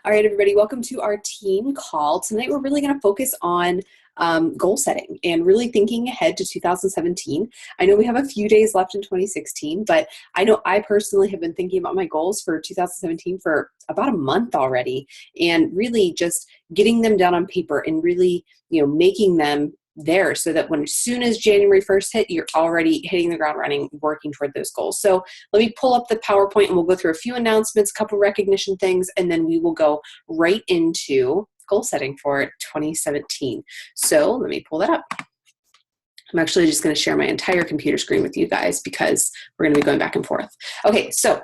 All right, everybody, welcome to our team call. Tonight, we're really going to focus on goal setting and really thinking ahead to 2017. I know we have a few days left in 2016, but I know I personally have been thinking about my goals for 2017 for about a month already, and really just getting them down on paper and really, making them there so that as soon as January 1st hit, you're already hitting the ground running, working toward those goals. So let me pull up the PowerPoint and we'll go through a few announcements, a couple recognition things, and then we will go right into goal setting for 2017. So let me pull that up. I'm actually just going to share my entire computer screen with you guys because we're going to be going back and forth. Okay, so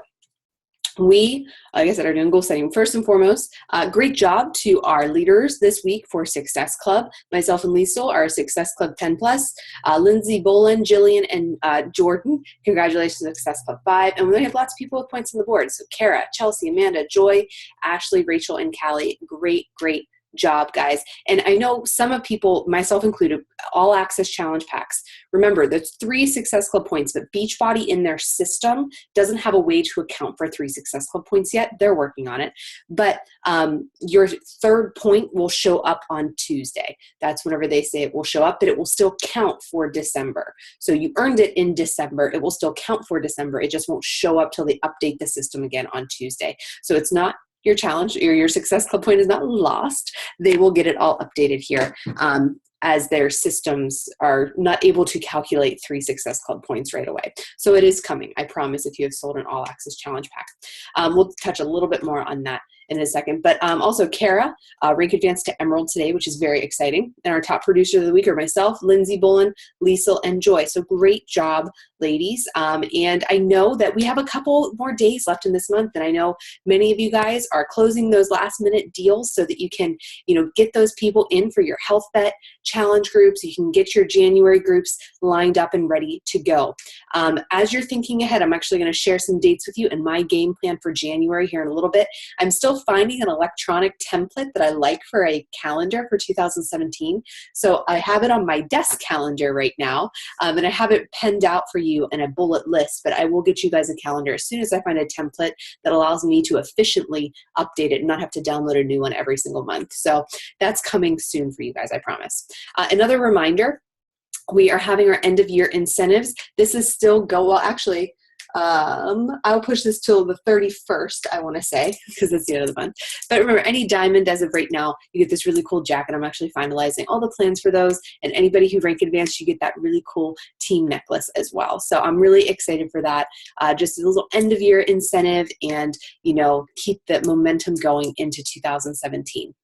we, like I said, are doing goal setting. First and foremost, great job to our leaders this week for Success Club. Myself and Liesl are Success Club 10 plus. Lindsay, Bolin, Jillian, and Jordan, congratulations to Success Club 5. And we have lots of people with points on the board. So Kara, Chelsea, Amanda, Joy, Ashley, Rachel, and Callie. Great job, guys. And I know some of people, myself included, all access challenge packs. Remember, there's 3 Success Club points, but Beachbody in their system doesn't have a way to account for 3 Success Club points yet. They're working on it. But your third point will show up on Tuesday. That's whenever they say it will show up, but it will still count for December. So you earned it in December. It will still count for December. It just won't show up till they update the system again on Tuesday. So it's not your challenge or your Success Club point is not lost. They will get it all updated here as their systems are not able to calculate 3 Success Club points right away. So it is coming, I promise, if you have sold an all access challenge pack. We'll touch a little bit more on that in a second. But also Kara, rank advanced to Emerald today, which is very exciting. And our top producer of the week are myself, Lindsay, Bolin, Liesl, and Joy. So great job, ladies. And I know that we have a couple more days left in this month. And I know many of you guys are closing those last minute deals so that you can, get those people in for your Health Bet challenge groups. You can get your January groups lined up and ready to go. As you're thinking ahead, I'm actually going to share some dates with you and my game plan for January here in a little bit. I'm still finding an electronic template that I like for a calendar for 2017. So I have it on my desk calendar right now, and I have it penned out for you in a bullet list, but I will get you guys a calendar as soon as I find a template that allows me to efficiently update it and not have to download a new one every single month. So that's coming soon for you guys, I promise. Another reminder, we are having our end of year incentives. This is still actually, I'll push this till the 31st, I want to say, because it's the end of the month. But remember, any diamond as of right now, you get this really cool jacket. I'm actually finalizing all the plans for those. And anybody who rank advanced, you get that really cool team necklace as well. So I'm really excited for that. Just a little end of year incentive and, keep the momentum going into 2017.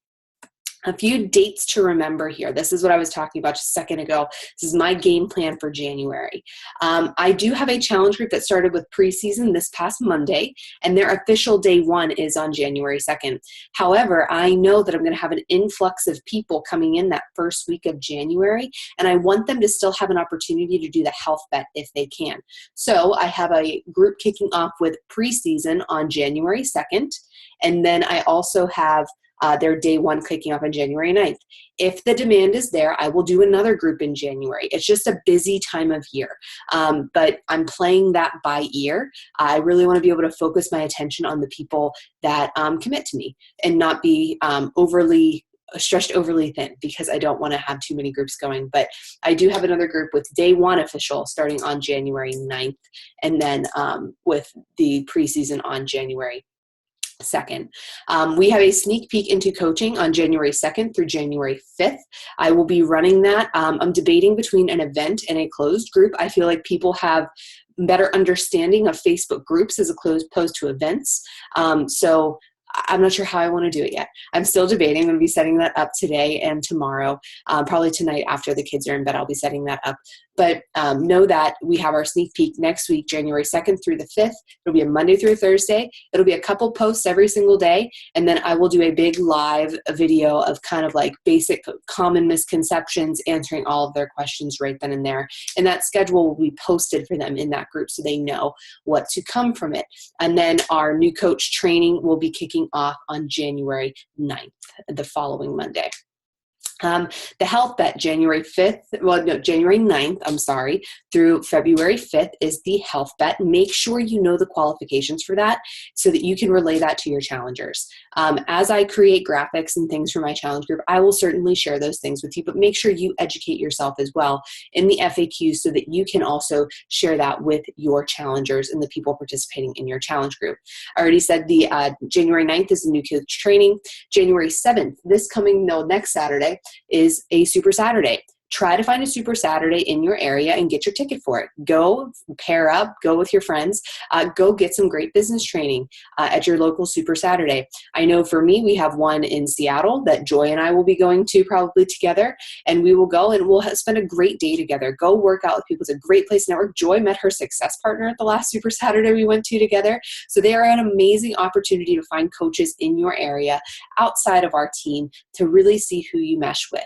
A few dates to remember here. This is what I was talking about just a second ago. This is my game plan for January. I do have a challenge group that started with preseason this past Monday, and their official day 1 is on January 2nd. However, I know that I'm going to have an influx of people coming in that first week of January, and I want them to still have an opportunity to do the Health Bet if they can. So I have a group kicking off with preseason on January 2nd, and then I also have their day 1 kicking off on January 9th. If the demand is there, I will do another group in January. It's just a busy time of year, but I'm playing that by ear. I really want to be able to focus my attention on the people that commit to me and not be stretched overly thin, because I don't want to have too many groups going. But I do have another group with day 1 official starting on January 9th, and then with the preseason on January 2nd. We have a sneak peek into coaching on January 2nd through January 5th. I will be running that. I'm debating between an event and a closed group. I feel like people have better understanding of Facebook groups as opposed to events. So I'm not sure how I want to do it yet. I'm still debating. I'm going to be setting that up today and tomorrow. Probably tonight after the kids are in bed, I'll be setting that up. But know that we have our sneak peek next week, January 2nd through the 5th. It'll be a Monday through a Thursday. It'll be a couple posts every single day. And then I will do a big live video of kind of like basic common misconceptions, answering all of their questions right then and there. And that schedule will be posted for them in that group so they know what to come from it. And then our new coach training will be kicking off on January 9th, the following Monday. The Health Bet, January 9th, through February 5th is the Health Bet. Make sure you know the qualifications for that so that you can relay that to your challengers. As I create graphics and things for my challenge group, I will certainly share those things with you, but make sure you educate yourself as well in the FAQs so that you can also share that with your challengers and the people participating in your challenge group. I already said the January 9th is the new coach training. January 7th, next Saturday, is a Super Saturday. Try to find a Super Saturday in your area and get your ticket for it. Go pair up, go with your friends, go get some great business training at your local Super Saturday. I know for me, we have one in Seattle that Joy and I will be going to probably together, and we will go and we'll spend a great day together. Go work out with people. It's a great place to network. Joy met her success partner at the last Super Saturday we went to together. So they are an amazing opportunity to find coaches in your area outside of our team to really see who you mesh with.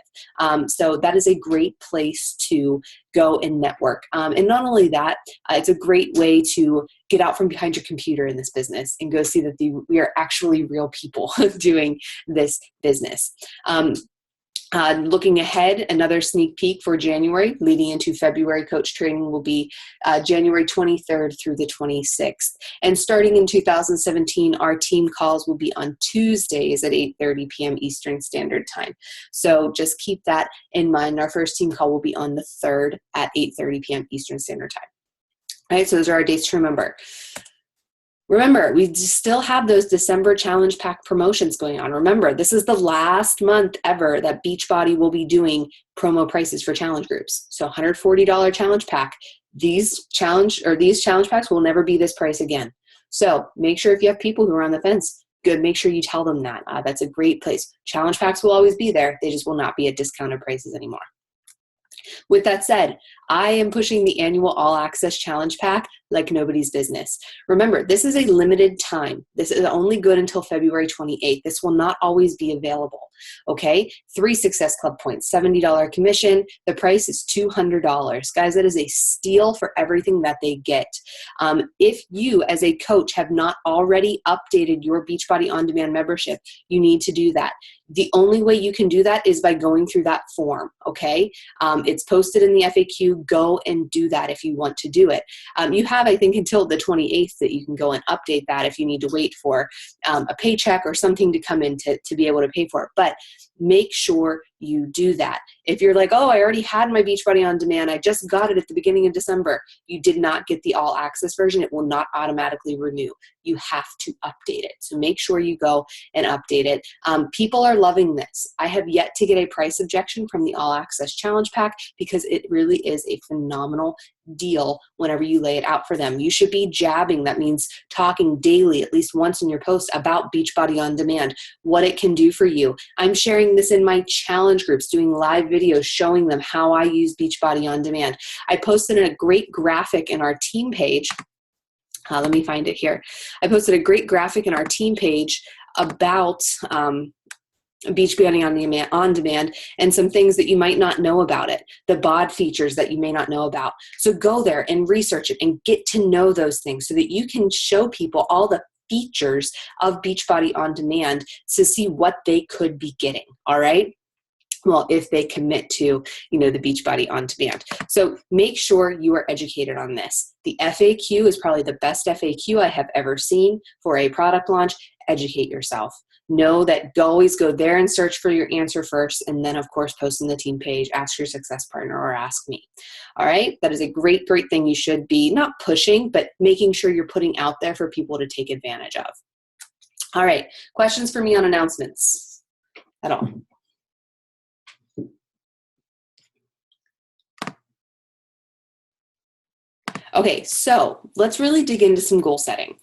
So that is a great place to go and network. And not only that, it's a great way to get out from behind your computer in this business and go see that we are actually real people doing this business. Looking ahead, another sneak peek for January, leading into February coach training will be January 23rd through the 26th. And starting in 2017, our team calls will be on Tuesdays at 8:30 p.m. Eastern Standard Time. So just keep that in mind. Our first team call will be on the 3rd at 8:30 p.m. Eastern Standard Time. All right, so those are our dates to remember. Remember, we still have those December Challenge Pack promotions going on. Remember, this is the last month ever that Beachbody will be doing promo prices for challenge groups. So $140 challenge pack. These challenge packs will never be this price again. So make sure if you have people who are on the fence, good, make sure you tell them that. That's a great place. Challenge packs will always be there. They just will not be at discounted prices anymore. With that said, I am pushing the annual All Access Challenge Pack like nobody's business. Remember, this is a limited time. This is only good until February 28th. This will not always be available, okay? 3 Success Club points, $70 commission. The price is $200. Guys, that is a steal for everything that they get. If you, as a coach, have not already updated your Beachbody On Demand membership, you need to do that. The only way you can do that is by going through that form, okay? It's posted in the FAQ. Go and do that if you want to do it. You have, I think, until the 28th that you can go and update that if you need to wait for a paycheck or something to come in to be able to pay for it. But make sure you do that. If you're like, oh, I already had my Beachbody On Demand, I just got it at the beginning of December, you did not get the all access version, it will not automatically renew. You have to update it. So make sure you go and update it. People are loving this. I have yet to get a price objection from the All Access Challenge Pack because it really is a phenomenal deal whenever you lay it out for them. You should be jabbing. That means talking daily, at least once in your post, about Beachbody On Demand, what it can do for you. I'm sharing this in my challenge groups, doing live videos showing them how I use Beachbody On Demand. I posted a great graphic in our team page. Let me find it here. I posted a great graphic in our team page about Beachbody On Demand and some things that you might not know about it, the BOD features that you may not know about. So go there and research it and get to know those things so that you can show people all the features of Beachbody On Demand to see what they could be getting, all right? Well, if they commit to, the Beachbody On Demand. So make sure you are educated on this. The FAQ is probably the best FAQ I have ever seen for a product launch. Educate yourself. Know that always go there and search for your answer first, and then, of course, post in the team page, ask your success partner or ask me. All right? That is a great, great thing you should be not pushing, but making sure you're putting out there for people to take advantage of. All right. Questions for me on announcements at all? Okay, so let's really dig into some goal setting.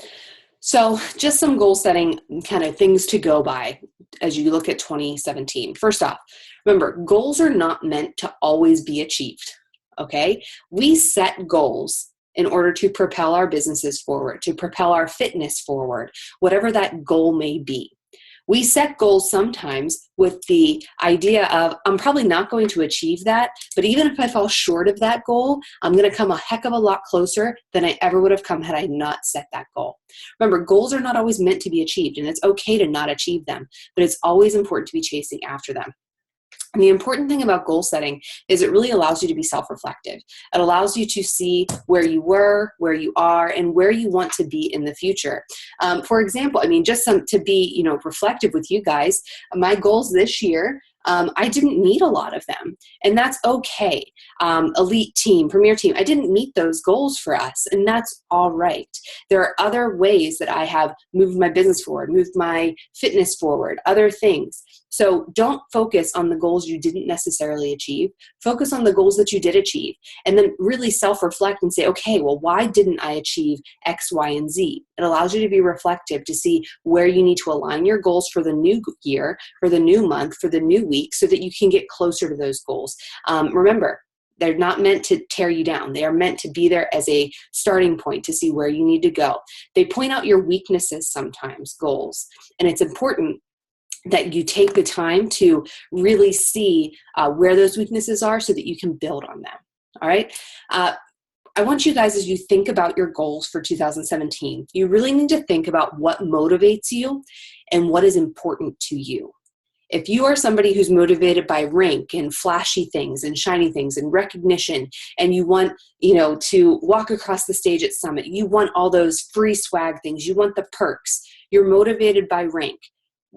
So just some goal setting kind of things to go by as you look at 2017. First off, remember, goals are not meant to always be achieved, okay? We set goals in order to propel our businesses forward, to propel our fitness forward, whatever that goal may be. We set goals sometimes with the idea of, I'm probably not going to achieve that, but even if I fall short of that goal, I'm going to come a heck of a lot closer than I ever would have come had I not set that goal. Remember, goals are not always meant to be achieved, and it's okay to not achieve them, but it's always important to be chasing after them. And the important thing about goal setting is it really allows you to be self-reflective. It allows you to see where you were, where you are, and where you want to be in the future. For example, I mean, just to be, reflective with you guys, my goals this year, I didn't meet a lot of them, and that's okay. Elite team, premier team, I didn't meet those goals for us, and that's all right. There are other ways that I have moved my business forward, moved my fitness forward, other things. So don't focus on the goals you didn't necessarily achieve. Focus on the goals that you did achieve, and then really self-reflect and say, okay, well, why didn't I achieve X, Y, and Z? It allows you to be reflective to see where you need to align your goals for the new year, for the new month, for the new week, so that you can get closer to those goals. Remember, they're not meant to tear you down. They are meant to be there as a starting point to see where you need to go. They point out your weaknesses sometimes, goals, and it's important that you take the time to really see where those weaknesses are so that you can build on them. All right. I want you guys, as you think about your goals for 2017, you really need to think about what motivates you and what is important to you. If you are somebody who's motivated by rank and flashy things and shiny things and recognition, and you want, to walk across the stage at Summit, you want all those free swag things, you want the perks, you're motivated by rank,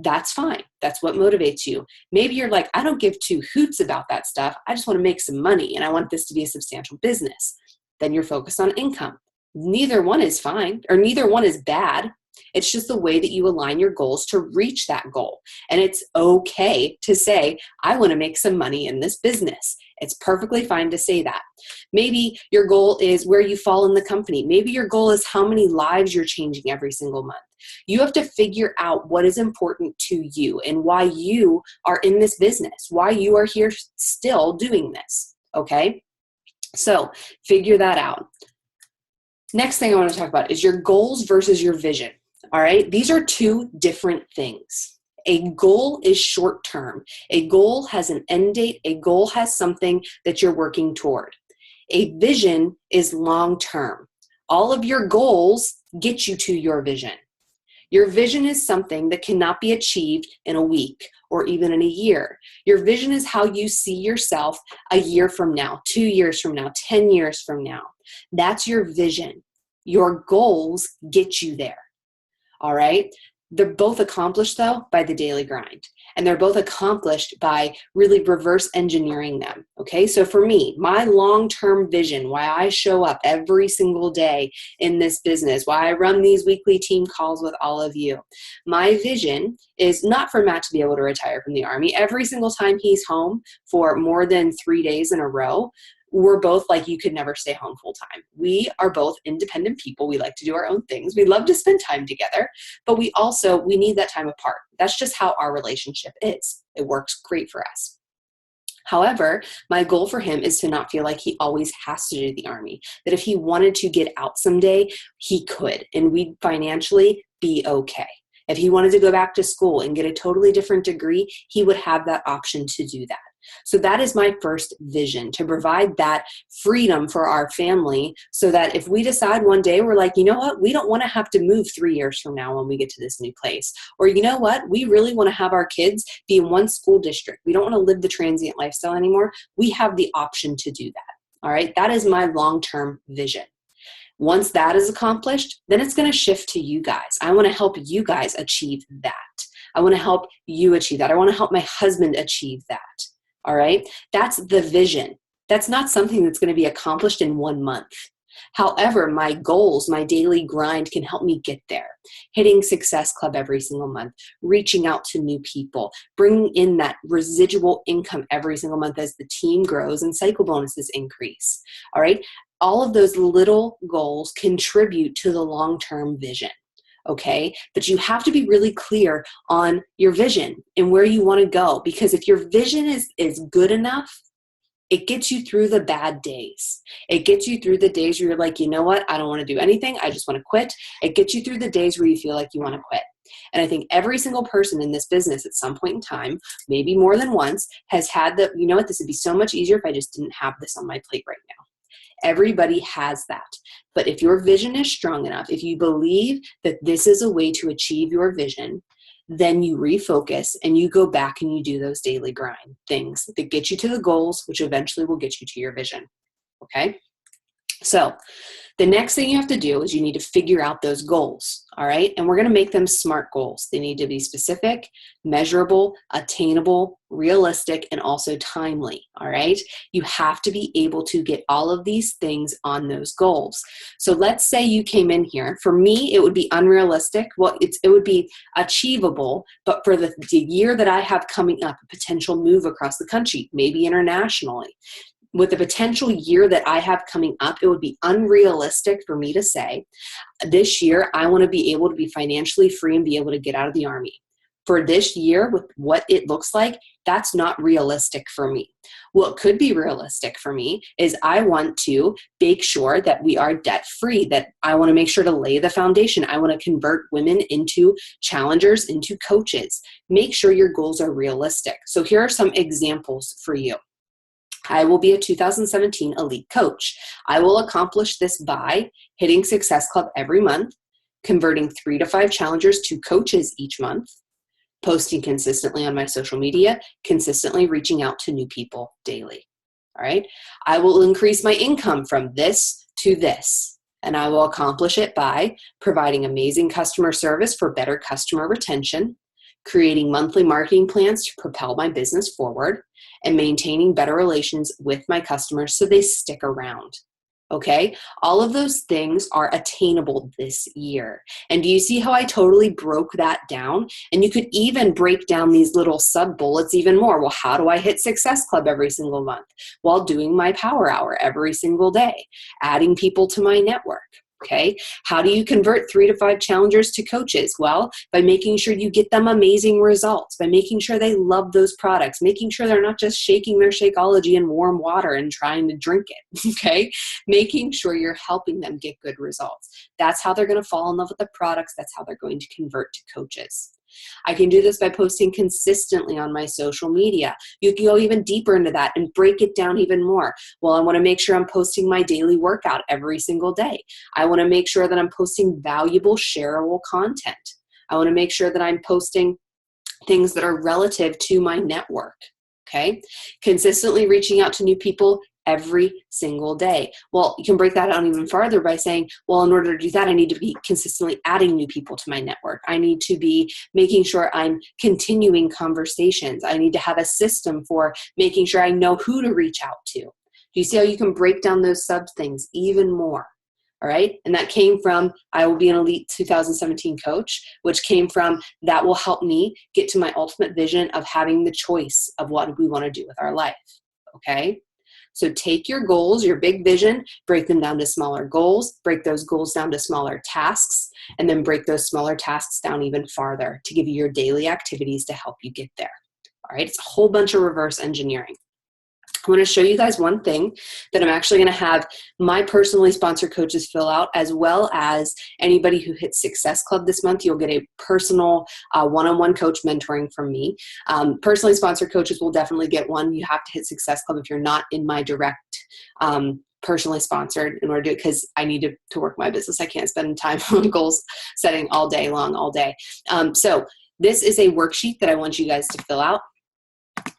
that's fine. That's what motivates you. Maybe you're like, I don't give two hoots about that stuff. I just want to make some money and I want this to be a substantial business. Then you're focused on income. Neither one is fine, or neither one is bad. It's just the way that you align your goals to reach that goal. And it's okay to say, I want to make some money in this business. It's perfectly fine to say that. Maybe your goal is where you fall in the company. Maybe your goal is how many lives you're changing every single month. You have to figure out what is important to you and why you are in this business, why you are here still doing this. Okay? So figure that out. Next thing I want to talk about is your goals versus your vision. All right. These are two different things. A goal is short term. A goal has an end date. A goal has something that you're working toward. A vision is long term. All of your goals get you to your vision. Your vision is something that cannot be achieved in a week or even in a year. Your vision is how you see yourself a year from now, 2 years from now, 10 years from now. That's your vision. Your goals get you there. All right. They're both accomplished, though, by the daily grind. And they're both accomplished by really reverse engineering them. Okay. So for me, my long-term vision, why I show up every single day in this business, why I run these weekly team calls with all of you, my vision is not for Matt to be able to retire from the Army. Every single time he's home for more than 3 days in a row, we're both like, you could never stay home full time. We are both independent people. We like to do our own things. We love to spend time together, but we need that time apart. That's just how our relationship is. It works great for us. However, my goal for him is to not feel like he always has to do the Army, that if he wanted to get out someday, he could, and we'd financially be okay. If he wanted to go back to school and get a totally different degree, he would have that option to do that. So that is my first vision, to provide that freedom for our family so that if we decide one day, we're like, you know what, we don't want to have to move 3 years from now when we get to this new place. Or you know what, we really want to have our kids be in one school district. We don't want to live the transient lifestyle anymore. We have the option to do that. All right. That is my long-term vision. Once that is accomplished, then it's going to shift to you guys. I want to help you guys achieve that. I want to help you achieve that. I want to help my husband achieve that. All right. That's the vision. That's not something that's going to be accomplished in 1 month. However, my goals, my daily grind can help me get there. Hitting Success Club every single month, reaching out to new people, bringing in that residual income every single month as the team grows and cycle bonuses increase. All right. All of those little goals contribute to the long-term vision. Okay, but you have to be really clear on your vision and where you want to go, because if your vision is good enough, it gets you through the bad days. It gets you through the days where you're like, you know what, I don't want to do anything. I just want to quit. It gets you through the days where you feel like you want to quit. And I think every single person in this business at some point in time, maybe more than once, has had the, you know what, this would be so much easier if I just didn't have this on my plate right now. Everybody has that. But if your vision is strong enough, if you believe that this is a way to achieve your vision, then you refocus and you go back and you do those daily grind things that get you to the goals, which eventually will get you to your vision. Okay? So the next thing you have to do is you need to figure out those goals, all right? And we're going to make them SMART goals. They need to be specific, measurable, attainable, realistic, and also timely, all right? You have to be able to get all of these things on those goals. So let's say you came in here. For me, it would be unrealistic. Well, it would be achievable, but for the year that I have coming up, a potential move across the country, maybe internationally, with the potential year that I have coming up, it would be unrealistic for me to say, this year, I want to be able to be financially free and be able to get out of the Army. For this year, with what it looks like, that's not realistic for me. What could be realistic for me is I want to make sure that we are debt free, that I want to make sure to lay the foundation. I want to convert women into challengers, into coaches. Make sure your goals are realistic. So here are some examples for you. I will be a 2017 elite coach. I will accomplish this by hitting Success Club every month, converting 3 to 5 challengers to coaches each month, posting consistently on my social media, consistently reaching out to new people daily. All right. I will increase my income from this to this, and I will accomplish it by providing amazing customer service for better customer retention, creating monthly marketing plans to propel my business forward, and maintaining better relations with my customers so they stick around. Okay? All of those things are attainable this year. And do you see how I totally broke that down? And you could even break down these little sub bullets even more. Well, how do I hit Success Club every single month? While doing my power hour every single day, adding people to my network. Okay. How do you convert 3 to 5 challengers to coaches? Well, by making sure you get them amazing results, by making sure they love those products, making sure they're not just shaking their Shakeology in warm water and trying to drink it. Okay. Making sure you're helping them get good results. That's how they're going to fall in love with the products. That's how they're going to convert to coaches. I can do this by posting consistently on my social media. You can go even deeper into that and break it down even more. Well, I want to make sure I'm posting my daily workout every single day. I want to make sure that I'm posting valuable, shareable content. I want to make sure that I'm posting things that are relative to my network. Okay. Consistently reaching out to new people every single day. Well, you can break that down even farther by saying, well, in order to do that, I need to be consistently adding new people to my network. I need to be making sure I'm continuing conversations. I need to have a system for making sure I know who to reach out to. Do you see how you can break down those sub things even more? All right. And that came from, I will be an elite 2017 coach, which came from, that will help me get to my ultimate vision of having the choice of what we want to do with our life. Okay. So take your goals, your big vision, break them down to smaller goals, break those goals down to smaller tasks, and then break those smaller tasks down even farther to give you your daily activities to help you get there. All right. It's a whole bunch of reverse engineering. I want to show you guys one thing that I'm actually going to have my personally sponsored coaches fill out, as well as anybody who hits Success Club this month. You'll get a personal one-on-one coach mentoring from me. Personally sponsored coaches will definitely get one. You have to hit Success Club if you're not in my direct personally sponsored in order to, because I need to work my business. I can't spend time on goals setting all day long, all day. So this is a worksheet that I want you guys to fill out.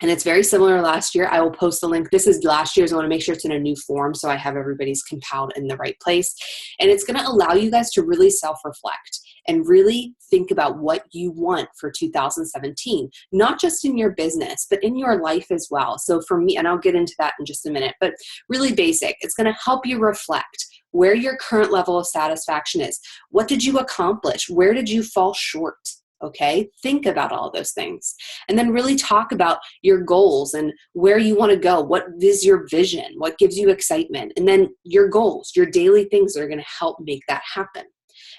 And it's very similar to last year. I will post the link. This is last year's. I want to make sure it's in a new form so I have everybody's compiled in the right place. And it's going to allow you guys to really self-reflect and really think about what you want for 2017, not just in your business, but in your life as well. So for me, and I'll get into that in just a minute, but really basic, it's going to help you reflect where your current level of satisfaction is. What did you accomplish? Where did you fall short? Okay, think about all those things and then really talk about your goals and where you want to go. What is your vision? What gives you excitement? And then your goals, your daily things that are going to help make that happen.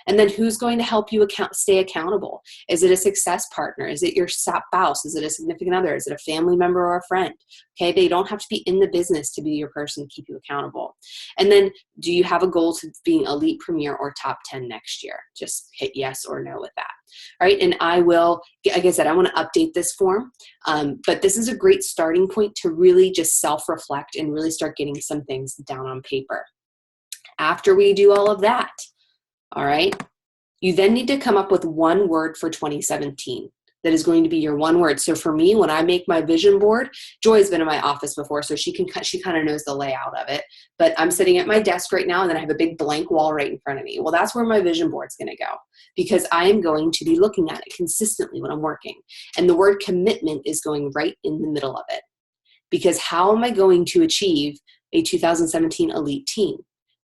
And then who's going to help you stay accountable? Is it a success partner? Is it your spouse? Is it a significant other? Is it a family member or a friend? Okay, they don't have to be in the business to be your person to keep you accountable. And then do you have a goal to being elite premier or top 10 next year? Just hit yes or no with that. All right, and I will, like I said, I want to update this form, but this is a great starting point to really just self-reflect and really start getting some things down on paper. After we do all of that, all right, you then need to come up with one word for 2017. that is going to be your one word. So for me, when I make my vision board, Joy's been in my office before, so she kind of knows the layout of it. But I'm sitting at my desk right now, and then I have a big blank wall right in front of me. Well, that's where my vision board's going to go, because I am going to be looking at it consistently when I'm working. And the word commitment is going right in the middle of it. Because how am I going to achieve a 2017 elite team?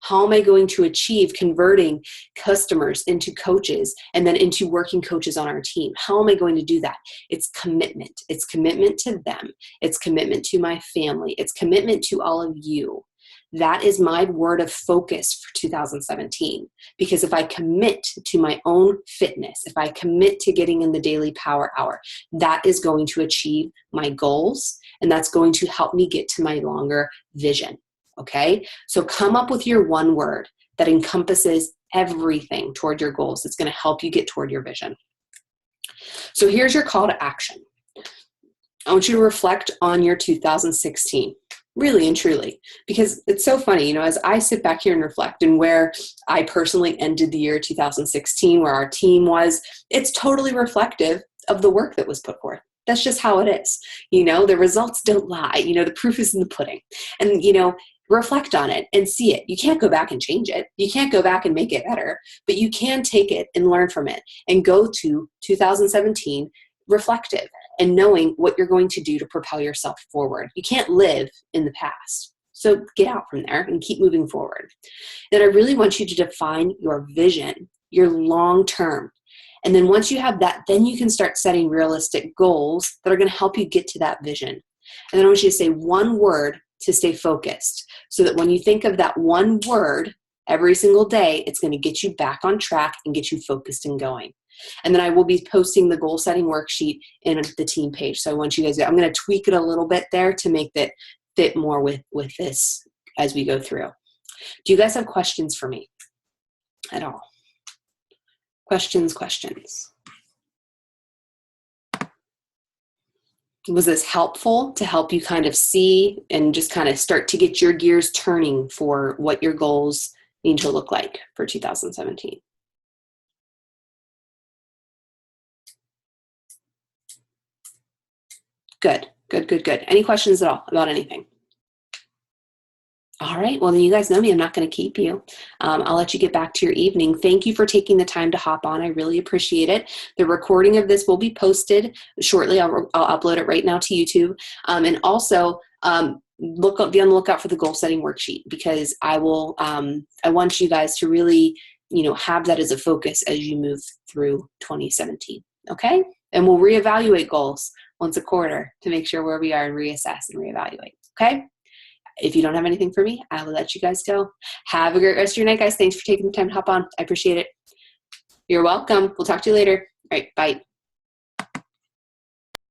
How am I going to achieve converting customers into coaches and then into working coaches on our team? How am I going to do that? It's commitment. It's commitment to them. It's commitment to my family. It's commitment to all of you. That is my word of focus for 2017. Because if I commit to my own fitness, if I commit to getting in the daily power hour, that is going to achieve my goals, and that's going to help me get to my longer vision. Okay? So come up with your one word that encompasses everything toward your goals. It's going to help you get toward your vision. So here's your call to action. I want you to reflect on your 2016. Really and truly, because it's so funny, as I sit back here and reflect and where I personally ended the year 2016, where our team was, it's totally reflective of the work that was put forth. That's just how it is. The results don't lie. The proof is in the pudding. And, reflect on it and see it. You can't go back and change it. You can't go back and make it better, but you can take it and learn from it and go to 2017 reflective and knowing what you're going to do to propel yourself forward. You can't live in the past. So get out from there and keep moving forward. And I really want you to define your vision, your long term. And then once you have that, then you can start setting realistic goals that are going to help you get to that vision. And then I want you to say one word to stay focused, so that when you think of that one word every single day, it's going to get you back on track and get you focused and going. And then I will be posting the goal setting worksheet in the team page. So I want you guys I'm going to tweak it a little bit there to make that fit more with this as we go through. Do you guys have questions for me at all? Questions? Was this helpful to help you kind of see and just kind of start to get your gears turning for what your goals need to look like for 2017? Good. Any questions at all about anything? All right. Well, then you guys know me. I'm not going to keep you. I'll let you get back to your evening. Thank you for taking the time to hop on. I really appreciate it. The recording of this will be posted shortly. I'll upload it right now to YouTube. And also be on the lookout for the goal setting worksheet, because I want you guys to really, have that as a focus as you move through 2017. Okay. And we'll reevaluate goals once a quarter to make sure where we are and reassess and reevaluate. Okay. If you don't have anything for me, I will let you guys go. Have a great rest of your night, guys. Thanks for taking the time to hop on. I appreciate it. You're welcome. We'll talk to you later. All right. Bye.